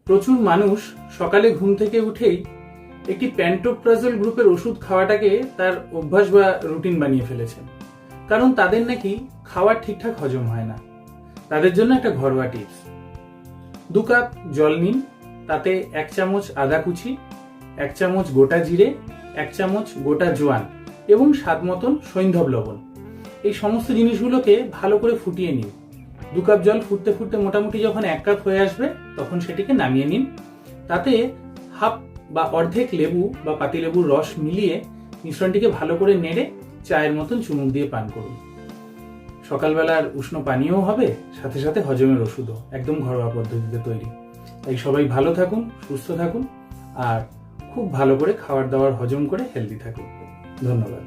প্রচুর মানুষ সকালে ঘুম থেকে উঠেই একটি প্যান্টোপ্রাজল গ্রুপের ওষুধ খাওয়াটাকে তার অভ্যাস বা রুটিন বানিয়ে ফেলেছেন, কারণ তাদের নাকি খাওয়ার ঠিকঠাক হজম হয় না। তাদের জন্য একটা ঘরোয়া টিপস: 2 কাপ জল নিন, তাতে 1 চামচ আদা কুচি, 1 চামচ গোটা জিরে, 1 চামচ গোটা জোয়ান এবং স্বাদ মতন সৈন্ধব লবণ, এই সমস্ত জিনিসগুলোকে ভালো করে ফুটিয়ে নিন। 2 কাপ জল ফুটতে ফুটতে মোটামুটি যখন 1 কাপ হয়ে আসবে তখন সেটিকে নামিয়ে নিন। তাতে হাফ বা অর্ধেক লেবু বা পাতিলেবুর রস মিলিয়ে মিশ্রণটিকে ভালো করে নেড়ে চায়ের মতন চুমুক দিয়ে পান করুন। সকালবেলার উষ্ণ পানীয়ও হবে, সাথে সাথে হজমের ওষুধও, একদম ঘরোয়া পদ্ধতিতে তৈরি। তাই সবাই ভালো থাকুন, সুস্থ থাকুন আর খুব ভালো করে খাবার দাবার হজম করে হেলদি থাকুন। ধন্যবাদ।